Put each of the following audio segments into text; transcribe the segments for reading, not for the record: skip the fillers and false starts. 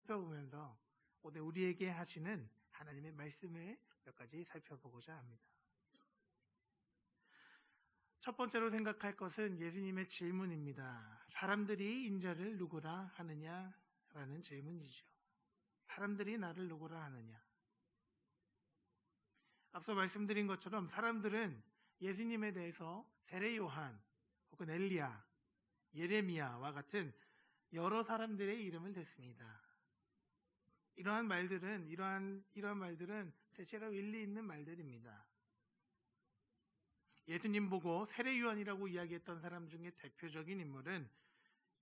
살펴보면서 오늘 우리에게 하시는 하나님의 말씀을 몇 가지 살펴보고자 합니다. 첫 번째로 생각할 것은 예수님의 질문입니다. 사람들이 인자를 누구라 하느냐라는 질문이죠. 사람들이 나를 누구라 하느냐. 앞서 말씀드린 것처럼 사람들은 예수님에 대해서 세례 요한 혹은 엘리야, 예레미야와 같은 여러 사람들의 이름을 댔습니다. 이러한 말들은 대체로 일리 있는 말들입니다. 예수님 보고 세례 요한이라고 이야기했던 사람 중에 대표적인 인물은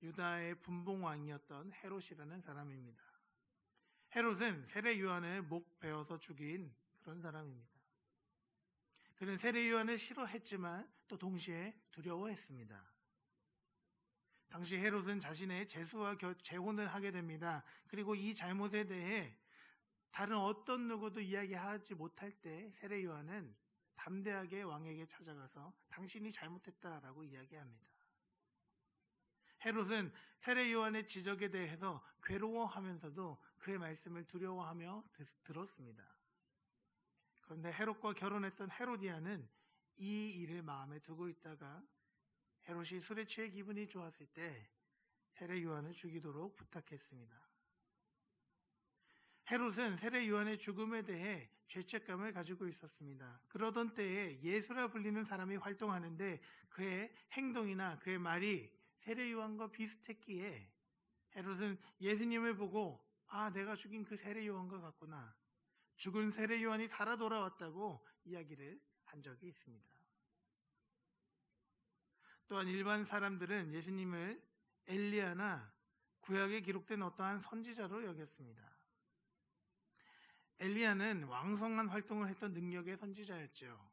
유다의 분봉왕이었던 헤롯이라는 사람입니다. 헤롯은 세례 요한을 목 베어서 죽인 그런 사람입니다. 그는 세례 요한을 싫어했지만 또 동시에 두려워했습니다. 당시 헤롯은 자신의 제수와 재혼을 하게 됩니다. 그리고 이 잘못에 대해 다른 어떤 누구도 이야기하지 못할 때 세례 요한은 담대하게 왕에게 찾아가서 당신이 잘못했다라고 이야기합니다. 헤롯은 세례 요한의 지적에 대해서 괴로워하면서도 그의 말씀을 두려워하며 들었습니다. 그런데 헤롯과 결혼했던 헤로디아는 이 일을 마음에 두고 있다가 헤롯이 술에 취해 기분이 좋았을 때 세례 요한을 죽이도록 부탁했습니다. 헤롯은 세례 요한의 죽음에 대해 죄책감을 가지고 있었습니다. 그러던 때에 예수라 불리는 사람이 활동하는데 그의 행동이나 그의 말이 세례 요한과 비슷했기에 헤롯은 예수님을 보고 내가 죽인 그 세례 요한과 같구나. 죽은 세례 요한이 살아 돌아왔다고 이야기를 한 적이 있습니다. 또한 일반 사람들은 예수님을 엘리야나 구약에 기록된 어떠한 선지자로 여겼습니다. 엘리야는 왕성한 활동을 했던 능력의 선지자였죠.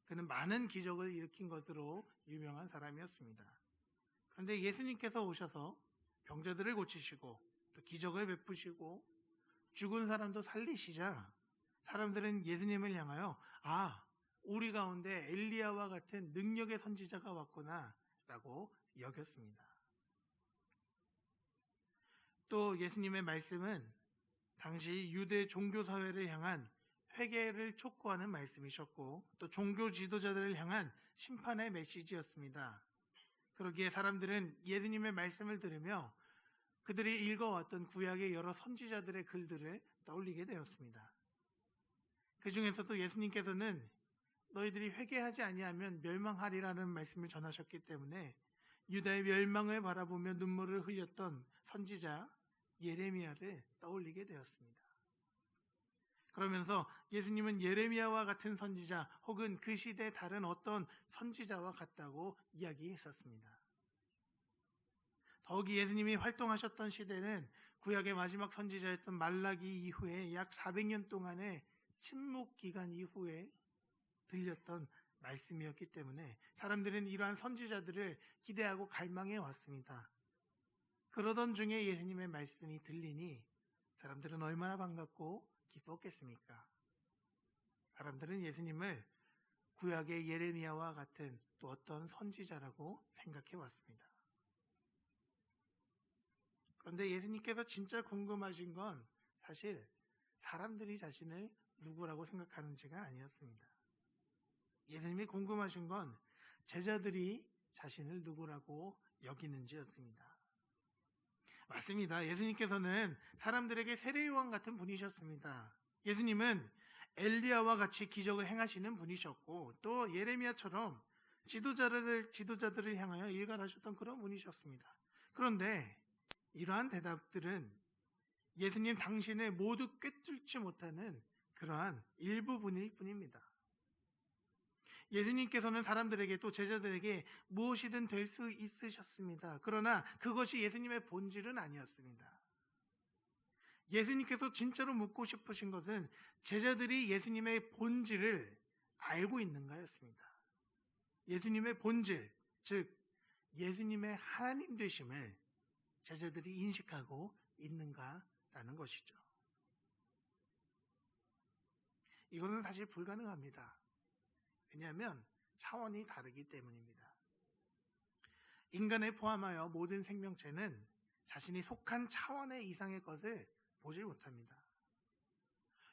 그는 많은 기적을 일으킨 것으로 유명한 사람이었습니다. 그런데 예수님께서 오셔서 병자들을 고치시고 또 기적을 베푸시고 죽은 사람도 살리시자 사람들은 예수님을 향하여 우리 가운데 엘리야와 같은 능력의 선지자가 왔구나 라고 여겼습니다. 또 예수님의 말씀은 당시 유대 종교사회를 향한 회개를 촉구하는 말씀이셨고 또 종교 지도자들을 향한 심판의 메시지였습니다. 그러기에 사람들은 예수님의 말씀을 들으며 그들이 읽어왔던 구약의 여러 선지자들의 글들을 떠올리게 되었습니다. 그 중에서도 예수님께서는 너희들이 회개하지 아니하면 멸망하리라는 말씀을 전하셨기 때문에 유다의 멸망을 바라보며 눈물을 흘렸던 선지자 예레미야를 떠올리게 되었습니다. 그러면서 예수님은 예레미야와 같은 선지자 혹은 그 시대 다른 어떤 선지자와 같다고 이야기했었습니다. 더욱이 예수님이 활동하셨던 시대는 구약의 마지막 선지자였던 말라기 이후에 약 400년 동안의 침묵 기간 이후에 들렸던 말씀이었기 때문에 사람들은 이러한 선지자들을 기대하고 갈망해 왔습니다. 그러던 중에 예수님의 말씀이 들리니 사람들은 얼마나 반갑고 기뻤겠습니까? 사람들은 예수님을 구약의 예레미야와 같은 또 어떤 선지자라고 생각해 왔습니다. 그런데 예수님께서 진짜 궁금하신 건 사실 사람들이 자신을 누구라고 생각하는지가 아니었습니다. 예수님이 궁금하신 건 제자들이 자신을 누구라고 여기는지였습니다. 맞습니다. 예수님께서는 사람들에게 세례 요한 같은 분이셨습니다. 예수님은 엘리야와 같이 기적을 행하시는 분이셨고 또 예레미야처럼 지도자들을 향하여 일갈하셨던 그런 분이셨습니다. 그런데 이러한 대답들은 예수님 당신을 모두 꿰뚫지 못하는 그러한 일부분일 뿐입니다. 예수님께서는 사람들에게 또 제자들에게 무엇이든 될 수 있으셨습니다. 그러나 그것이 예수님의 본질은 아니었습니다. 예수님께서 진짜로 묻고 싶으신 것은 제자들이 예수님의 본질을 알고 있는가였습니다. 예수님의 본질, 즉 예수님의 하나님 되심을 제자들이 인식하고 있는가라는 것이죠. 이것은 사실 불가능합니다. 왜냐하면 차원이 다르기 때문입니다. 인간을 포함하여 모든 생명체는 자신이 속한 차원의 이상의 것을 보지 못합니다.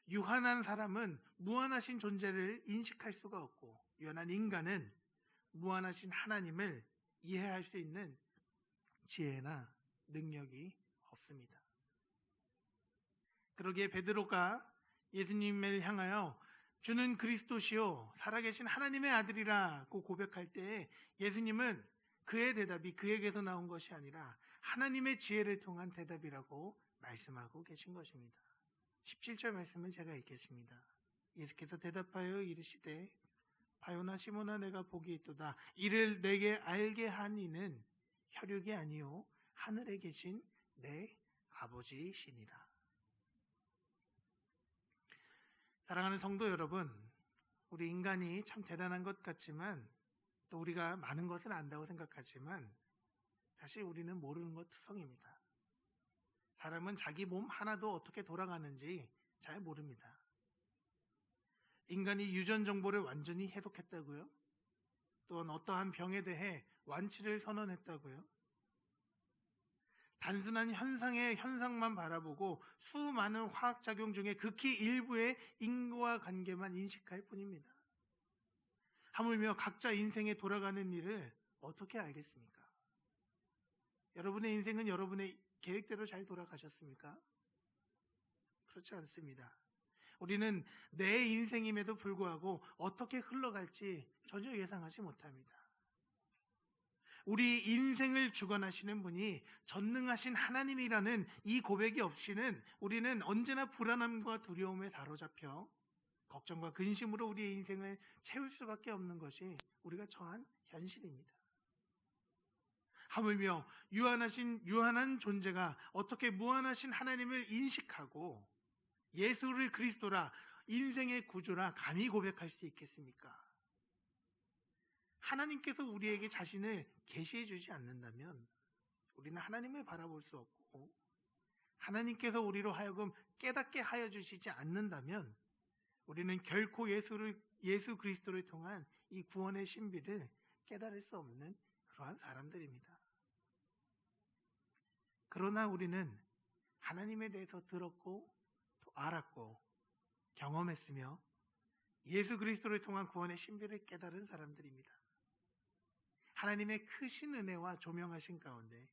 유한한 사람은 무한하신 존재를 인식할 수가 없고, 유한한 인간은 무한하신 하나님을 이해할 수 있는 지혜나 능력이 없습니다. 그러기에 베드로가 예수님을 향하여 주는 그리스도시요 살아계신 하나님의 아들이라고 고백할 때 예수님은 그의 대답이 그에게서 나온 것이 아니라 하나님의 지혜를 통한 대답이라고 말씀하고 계신 것입니다. 17절 말씀을 제가 읽겠습니다. 예수께서 대답하여 이르시되 바요나 시몬아 내가 복이 있도다. 이를 내게 알게 한 이는 혈육이 아니요 하늘에 계신 내 아버지시니라. 사랑하는 성도 여러분, 우리 인간이 참 대단한 것 같지만 또 우리가 많은 것을 안다고 생각하지만 사실 우리는 모르는 것 투성입니다. 사람은 자기 몸 하나도 어떻게 돌아가는지 잘 모릅니다. 인간이 유전 정보를 완전히 해독했다고요? 또한 어떠한 병에 대해 완치를 선언했다고요? 단순한 현상만 바라보고 수많은 화학작용 중에 극히 일부의 인과관계만 인식할 뿐입니다. 하물며 각자 인생에 돌아가는 일을 어떻게 알겠습니까? 여러분의 인생은 여러분의 계획대로 잘 돌아가셨습니까? 그렇지 않습니다. 우리는 내 인생임에도 불구하고 어떻게 흘러갈지 전혀 예상하지 못합니다. 우리 인생을 주관하시는 분이 전능하신 하나님이라는 이 고백이 없이는 우리는 언제나 불안함과 두려움에 사로잡혀 걱정과 근심으로 우리의 인생을 채울 수밖에 없는 것이 우리가 처한 현실입니다. 하물며 유한한 존재가 어떻게 무한하신 하나님을 인식하고 예수를 그리스도라 인생의 구주라 감히 고백할 수 있겠습니까? 하나님께서 우리에게 자신을 계시해 주지 않는다면 우리는 하나님을 바라볼 수 없고, 하나님께서 우리로 하여금 깨닫게 하여 주시지 않는다면 우리는 결코 예수 그리스도를 통한 이 구원의 신비를 깨달을 수 없는 그러한 사람들입니다. 그러나 우리는 하나님에 대해서 들었고 또 알았고 경험했으며 예수 그리스도를 통한 구원의 신비를 깨달은 사람들입니다. 하나님의 크신 은혜와 조명하신 가운데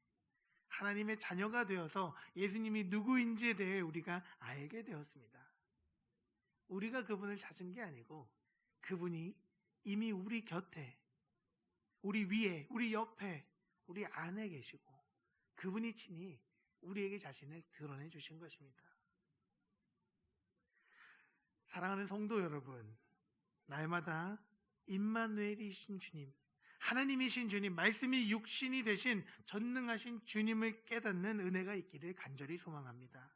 하나님의 자녀가 되어서 예수님이 누구인지에 대해 우리가 알게 되었습니다. 우리가 그분을 찾은 게 아니고 그분이 이미 우리 곁에, 우리 위에, 우리 옆에, 우리 안에 계시고 그분이 친히 우리에게 자신을 드러내 주신 것입니다. 사랑하는 성도 여러분, 날마다 임마누엘이신 주님, 하나님이신 주님, 말씀이 육신이 되신 전능하신 주님을 깨닫는 은혜가 있기를 간절히 소망합니다.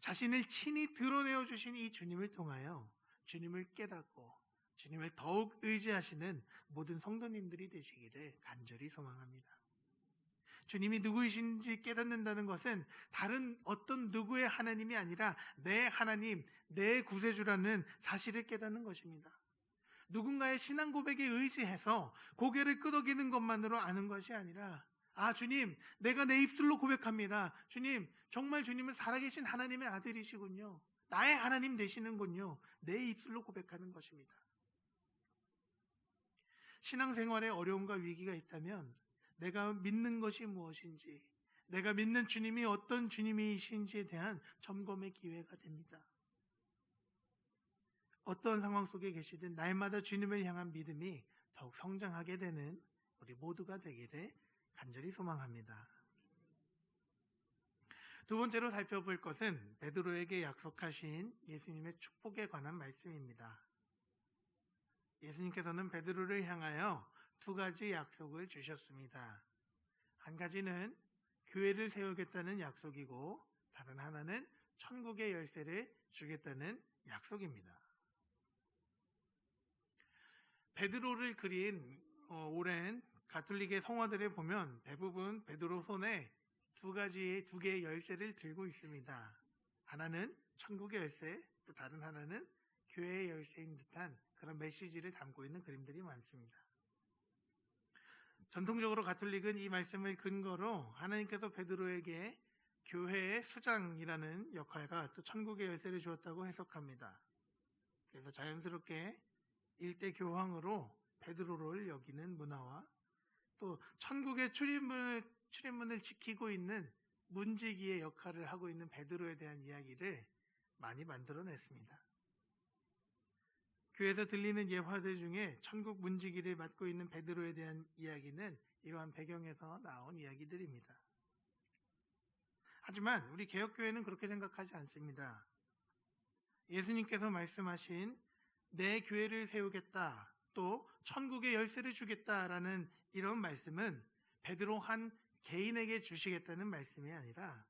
자신을 친히 드러내어 주신 이 주님을 통하여 주님을 깨닫고 주님을 더욱 의지하시는 모든 성도님들이 되시기를 간절히 소망합니다. 주님이 누구이신지 깨닫는다는 것은 다른 어떤 누구의 하나님이 아니라 내 하나님, 내 구세주라는 사실을 깨닫는 것입니다. 누군가의 신앙 고백에 의지해서 고개를 끄덕이는 것만으로 아는 것이 아니라, 아, 주님, 내가 내 입술로 고백합니다. 주님, 정말 주님은 살아계신 하나님의 아들이시군요. 나의 하나님 되시는군요. 내 입술로 고백하는 것입니다. 신앙생활에 어려움과 위기가 있다면 내가 믿는 것이 무엇인지, 내가 믿는 주님이 어떤 주님이신지에 대한 점검의 기회가 됩니다. 어떤 상황 속에 계시든 날마다 주님을 향한 믿음이 더욱 성장하게 되는 우리 모두가 되기를 간절히 소망합니다. 두 번째로 살펴볼 것은 베드로에게 약속하신 예수님의 축복에 관한 말씀입니다. 예수님께서는 베드로를 향하여 두 가지 약속을 주셨습니다. 한 가지는 교회를 세우겠다는 약속이고 다른 하나는 천국의 열쇠를 주겠다는 약속입니다. 베드로를 그린 오랜 가톨릭의 성화들을 보면 대부분 베드로 손에 두 개의 열쇠를 들고 있습니다. 하나는 천국의 열쇠, 또 다른 하나는 교회의 열쇠인 듯한 그런 메시지를 담고 있는 그림들이 많습니다. 전통적으로 가톨릭은 이 말씀을 근거로 하나님께서 베드로에게 교회의 수장이라는 역할과 또 천국의 열쇠를 주었다고 해석합니다. 그래서 자연스럽게 일대 교황으로 베드로를 여기는 문화와 또 천국의 출입문을 지키고 있는 문지기의 역할을 하고 있는 베드로에 대한 이야기를 많이 만들어냈습니다. 교회에서 들리는 예화들 중에 천국 문지기를 맡고 있는 베드로에 대한 이야기는 이러한 배경에서 나온 이야기들입니다. 하지만 우리 개혁교회는 그렇게 생각하지 않습니다. 예수님께서 말씀하신 내 교회를 세우겠다, 또 천국의 열쇠를 주겠다라는 이런 말씀은 베드로 한 개인에게 주시겠다는 말씀이 아니라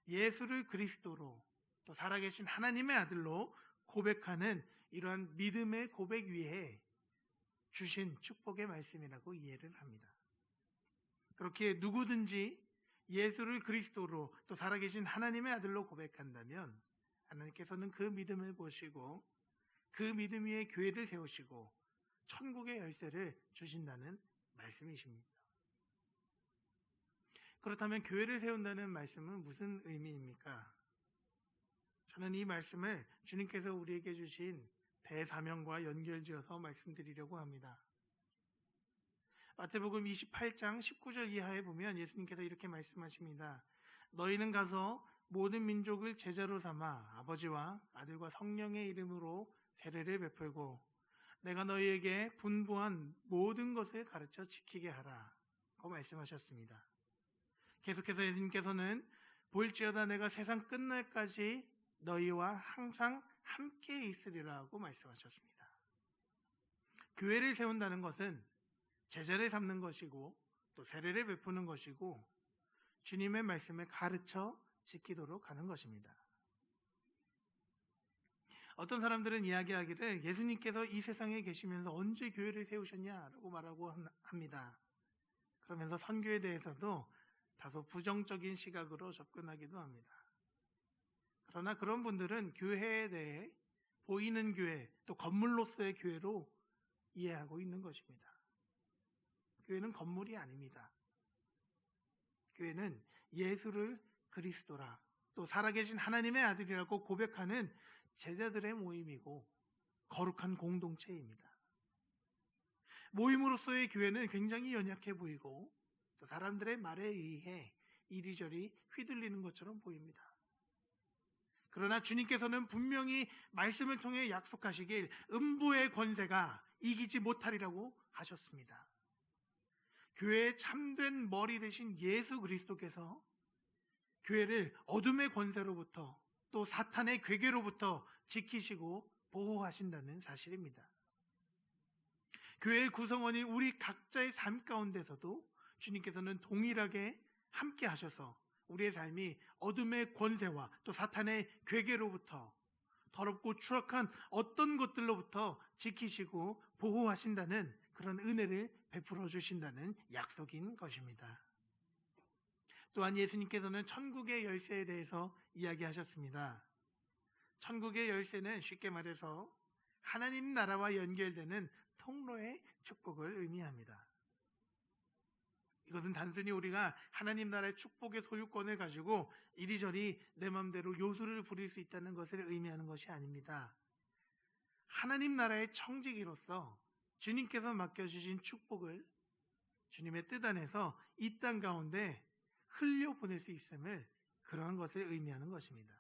예수를 그리스도로 또 살아계신 하나님의 아들로 고백하는 이러한 믿음의 고백 위에 주신 축복의 말씀이라고 이해를 합니다. 그렇게 누구든지 예수를 그리스도로 또 살아계신 하나님의 아들로 고백한다면 하나님께서는 그 믿음을 보시고 그 믿음 위에 교회를 세우시고 천국의 열쇠를 주신다는 말씀이십니다. 그렇다면 교회를 세운다는 말씀은 무슨 의미입니까? 저는 이 말씀을 주님께서 우리에게 주신 대사명과 연결지어서 말씀드리려고 합니다. 마태복음 28장 19절 이하에 보면 예수님께서 이렇게 말씀하십니다. 너희는 가서 모든 민족을 제자로 삼아 아버지와 아들과 성령의 이름으로 세례를 베풀고 내가 너희에게 분부한 모든 것을 가르쳐 지키게 하라고 말씀하셨습니다. 계속해서 예수님께서는 볼지어다 내가 세상 끝날까지 너희와 항상 함께 있으리라고 말씀하셨습니다. 교회를 세운다는 것은 제자를 삼는 것이고 또 세례를 베푸는 것이고 주님의 말씀을 가르쳐 지키도록 하는 것입니다. 어떤 사람들은 이야기하기를 예수님께서 이 세상에 계시면서 언제 교회를 세우셨냐라고 말하고 합니다. 그러면서 선교에 대해서도 다소 부정적인 시각으로 접근하기도 합니다. 그러나 그런 분들은 교회에 대해 보이는 교회, 또 건물로서의 교회로 이해하고 있는 것입니다. 교회는 건물이 아닙니다. 교회는 예수를 그리스도라, 또 살아계신 하나님의 아들이라고 고백하는 제자들의 모임이고 거룩한 공동체입니다. 모임으로서의 교회는 굉장히 연약해 보이고 또 사람들의 말에 의해 이리저리 휘둘리는 것처럼 보입니다. 그러나 주님께서는 분명히 말씀을 통해 약속하시길 음부의 권세가 이기지 못하리라고 하셨습니다. 교회의 참된 머리 되신 예수 그리스도께서 교회를 어둠의 권세로부터 또 사탄의 괴계로부터 지키시고 보호하신다는 사실입니다. 교회의 구성원인 우리 각자의 삶 가운데서도 주님께서는 동일하게 함께 하셔서 우리의 삶이 어둠의 권세와 또 사탄의 괴계로부터 더럽고 추악한 어떤 것들로부터 지키시고 보호하신다는 그런 은혜를 베풀어 주신다는 약속인 것입니다. 또한 예수님께서는 천국의 열쇠에 대해서 이야기하셨습니다. 천국의 열쇠는 쉽게 말해서 하나님 나라와 연결되는 통로의 축복을 의미합니다. 이것은 단순히 우리가 하나님 나라의 축복의 소유권을 가지고 이리저리 내 마음대로 요술을 부릴 수 있다는 것을 의미하는 것이 아닙니다. 하나님 나라의 청지기로서 주님께서 맡겨주신 축복을 주님의 뜻 안에서 이 땅 가운데 흘려보낼 수 있음을 그러한 것을 의미하는 것입니다.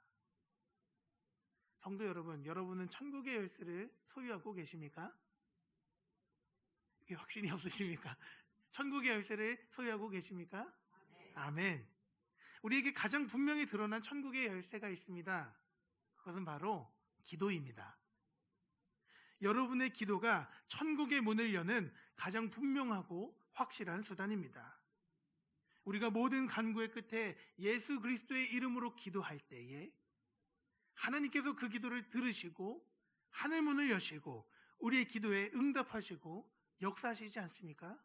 성도 여러분, 여러분은 천국의 열쇠를 소유하고 계십니까? 확신이 없으십니까? 천국의 열쇠를 소유하고 계십니까? 아멘. 우리에게 가장 분명히 드러난 천국의 열쇠가 있습니다. 그것은 바로 기도입니다. 여러분의 기도가 천국의 문을 여는 가장 분명하고 확실한 수단입니다. 우리가 모든 간구의 끝에 예수 그리스도의 이름으로 기도할 때에 하나님께서 그 기도를 들으시고 하늘문을 여시고 우리의 기도에 응답하시고 역사하시지 않습니까?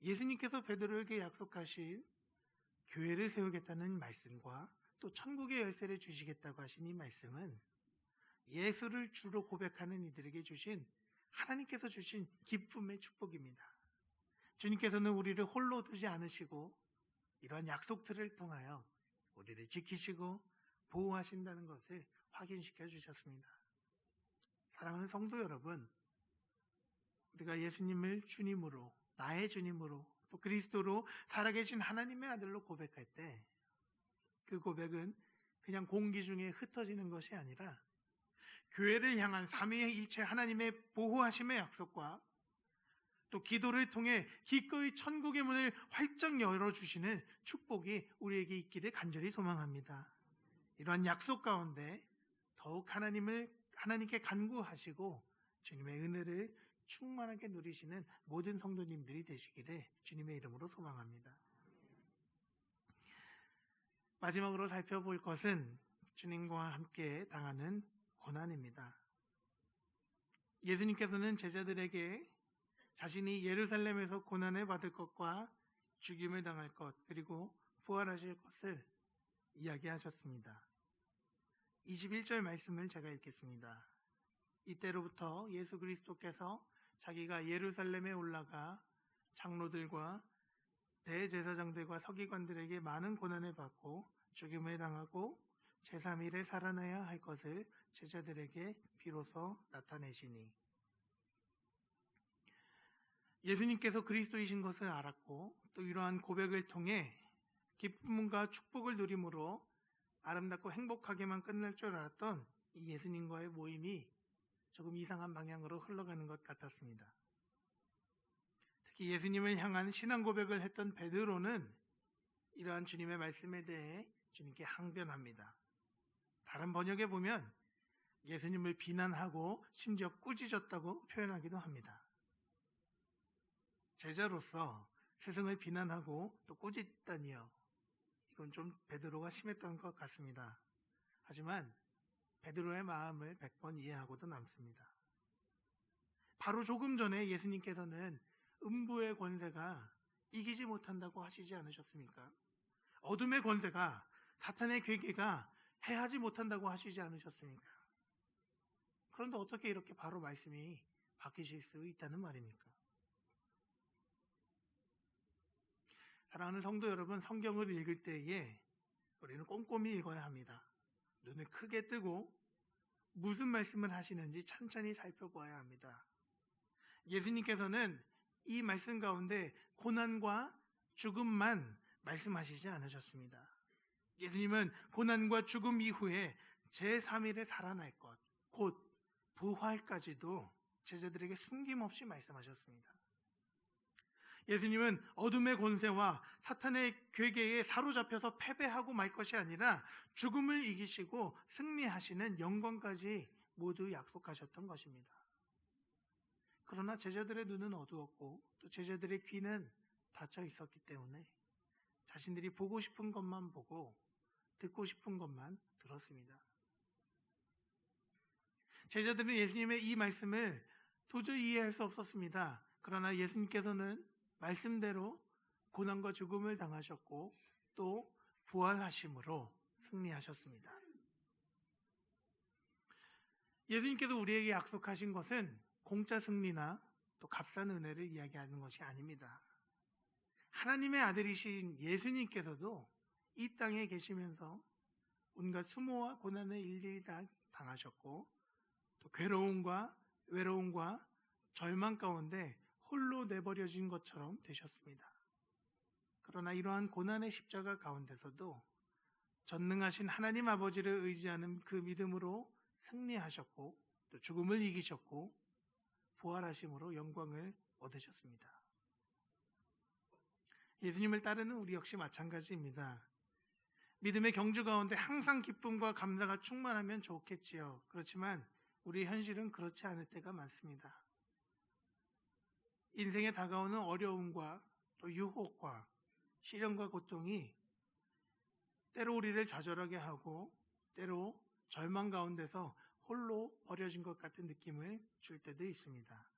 예수님께서 베드로에게 약속하신 교회를 세우겠다는 말씀과 또 천국의 열쇠를 주시겠다고 하신 이 말씀은 예수를 주로 고백하는 이들에게 주신 하나님께서 주신 기쁨의 축복입니다. 주님께서는 우리를 홀로 두지 않으시고 이러한 약속들을 통하여 우리를 지키시고 보호하신다는 것을 확인시켜 주셨습니다. 사랑하는 성도 여러분, 우리가 예수님을 주님으로, 나의 주님으로, 또 그리스도로 살아계신 하나님의 아들로 고백할 때 그 고백은 그냥 공기 중에 흩어지는 것이 아니라 교회를 향한 삼위일체 하나님의 보호하심의 약속과 또 기도를 통해 기꺼이 천국의 문을 활짝 열어주시는 축복이 우리에게 있기를 간절히 소망합니다. 이러한 약속 가운데 더욱 하나님께 간구하시고 주님의 은혜를 충만하게 누리시는 모든 성도님들이 되시기를 주님의 이름으로 소망합니다. 마지막으로 살펴볼 것은 주님과 함께 당하는 고난입니다. 예수님께서는 제자들에게 자신이 예루살렘에서 고난을 받을 것과 죽임을 당할 것, 그리고 부활하실 것을 이야기하셨습니다. 21절 말씀을 제가 읽겠습니다. 이때로부터 예수 그리스도께서 자기가 예루살렘에 올라가 장로들과 대제사장들과 서기관들에게 많은 고난을 받고 죽임을 당하고 제3일에 살아나야 할 것을 제자들에게 비로소 나타내시니, 예수님께서 그리스도이신 것을 알았고 또 이러한 고백을 통해 기쁨과 축복을 누림으로 아름답고 행복하게만 끝날 줄 알았던 이 예수님과의 모임이 조금 이상한 방향으로 흘러가는 것 같았습니다. 특히 예수님을 향한 신앙 고백을 했던 베드로는 이러한 주님의 말씀에 대해 주님께 항변합니다. 다른 번역에 보면 예수님을 비난하고 심지어 꾸짖었다고 표현하기도 합니다. 제자로서 스승을 비난하고 또 꾸짖다니요. 이건 좀 베드로가 심했던 것 같습니다. 하지만 베드로의 마음을 100번 이해하고도 남습니다. 바로 조금 전에 예수님께서는 음부의 권세가 이기지 못한다고 하시지 않으셨습니까? 어둠의 권세가, 사탄의 괴계가 해하지 못한다고 하시지 않으셨습니까? 그런데 어떻게 이렇게 바로 말씀이 바뀌실 수 있다는 말입니까? 사랑하는 성도 여러분, 성경을 읽을 때에 우리는 꼼꼼히 읽어야 합니다. 눈을 크게 뜨고 무슨 말씀을 하시는지 천천히 살펴보아야 합니다. 예수님께서는 이 말씀 가운데 고난과 죽음만 말씀하시지 않으셨습니다. 예수님은 고난과 죽음 이후에 제3일에 살아날 것, 곧 부활까지도 제자들에게 숨김없이 말씀하셨습니다. 예수님은 어둠의 권세와 사탄의 괴계에 사로잡혀서 패배하고 말 것이 아니라 죽음을 이기시고 승리하시는 영광까지 모두 약속하셨던 것입니다. 그러나 제자들의 눈은 어두웠고 또 제자들의 귀는 닫혀 있었기 때문에 자신들이 보고 싶은 것만 보고 듣고 싶은 것만 들었습니다. 제자들은 예수님의 이 말씀을 도저히 이해할 수 없었습니다. 그러나 예수님께서는 말씀대로 고난과 죽음을 당하셨고 또 부활하심으로 승리하셨습니다. 예수님께서 우리에게 약속하신 것은 공짜 승리나 또 값싼 은혜를 이야기하는 것이 아닙니다. 하나님의 아들이신 예수님께서도 이 땅에 계시면서 온갖 수모와 고난을 일일이 다 당하셨고 또 괴로움과 외로움과 절망 가운데 홀로 내버려진 것처럼 되셨습니다. 그러나 이러한 고난의 십자가 가운데서도 전능하신 하나님 아버지를 의지하는 그 믿음으로 승리하셨고 또 죽음을 이기셨고 부활하심으로 영광을 얻으셨습니다. 예수님을 따르는 우리 역시 마찬가지입니다. 믿음의 경주 가운데 항상 기쁨과 감사가 충만하면 좋겠지요. 그렇지만 우리의 현실은 그렇지 않을 때가 많습니다. 인생에 다가오는 어려움과 또 유혹과 시련과 고통이 때로 우리를 좌절하게 하고 때로 절망 가운데서 홀로 버려진 것 같은 느낌을 줄 때도 있습니다.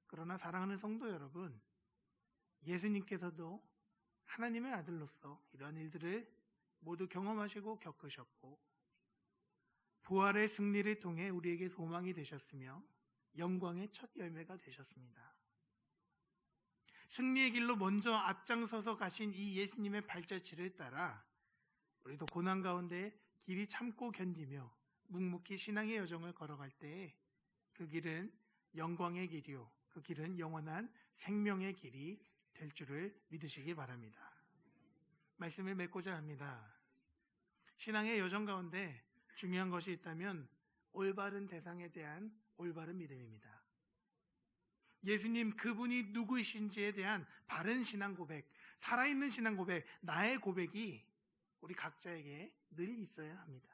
그러나 사랑하는 성도 여러분, 예수님께서도 하나님의 아들로서 이런 일들을 모두 경험하시고 겪으셨고 부활의 승리를 통해 우리에게 소망이 되셨으며 영광의 첫 열매가 되셨습니다. 승리의 길로 먼저 앞장서서 가신 이 예수님의 발자취를 따라 우리도 고난 가운데 길이 참고 견디며 묵묵히 신앙의 여정을 걸어갈 때 그 길은 영광의 길이요, 그 길은 영원한 생명의 길이 될 줄을 믿으시기 바랍니다. 말씀을 맺고자 합니다. 신앙의 여정 가운데 중요한 것이 있다면 올바른 대상에 대한 올바른 믿음입니다. 예수님 그분이 누구이신지에 대한 바른 신앙 고백, 살아있는 신앙 고백, 나의 고백이 우리 각자에게 늘 있어야 합니다.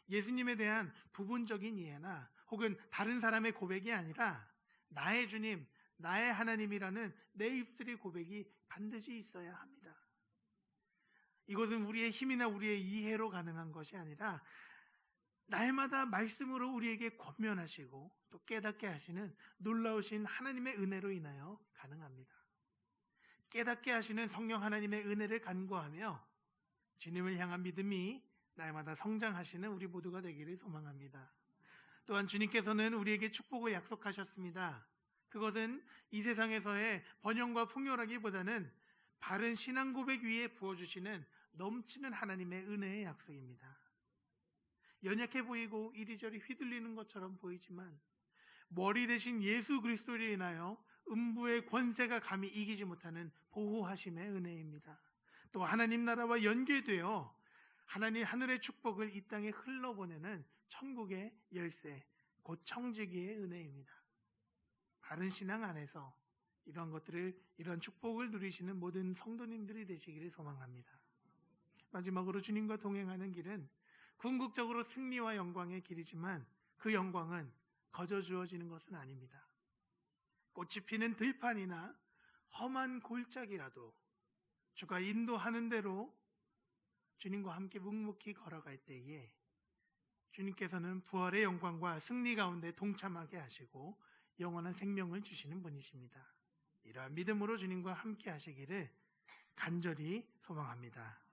예수님에 대한 부분적인 이해나 혹은 다른 사람의 고백이 아니라 나의 주님, 나의 하나님이라는 내 입술의 고백이 반드시 있어야 합니다. 이것은 우리의 힘이나 우리의 이해로 가능한 것이 아니라 날마다 말씀으로 우리에게 권면하시고 또 깨닫게 하시는 놀라우신 하나님의 은혜로 인하여 가능합니다. 깨닫게 하시는 성령 하나님의 은혜를 간구하며 주님을 향한 믿음이 날마다 성장하시는 우리 모두가 되기를 소망합니다. 또한 주님께서는 우리에게 축복을 약속하셨습니다. 그것은 이 세상에서의 번영과 풍요라기보다는 바른 신앙 고백 위에 부어주시는 넘치는 하나님의 은혜의 약속입니다. 연약해 보이고 이리저리 휘둘리는 것처럼 보이지만 머리 대신 예수 그리스도로 인하여 음부의 권세가 감히 이기지 못하는 보호하심의 은혜입니다. 또 하나님 나라와 연계되어 하나님 하늘의 축복을 이 땅에 흘러보내는 천국의 열쇠, 곧 청지기의 은혜입니다. 바른 신앙 안에서 이런 것들을, 이런 축복을 누리시는 모든 성도님들이 되시기를 소망합니다. 마지막으로 주님과 동행하는 길은 궁극적으로 승리와 영광의 길이지만 그 영광은 거저 주어지는 것은 아닙니다. 꽃이 피는 들판이나 험한 골짜기라도 주가 인도하는 대로 주님과 함께 묵묵히 걸어갈 때에 주님께서는 부활의 영광과 승리 가운데 동참하게 하시고 영원한 생명을 주시는 분이십니다. 이러한 믿음으로 주님과 함께 하시기를 간절히 소망합니다.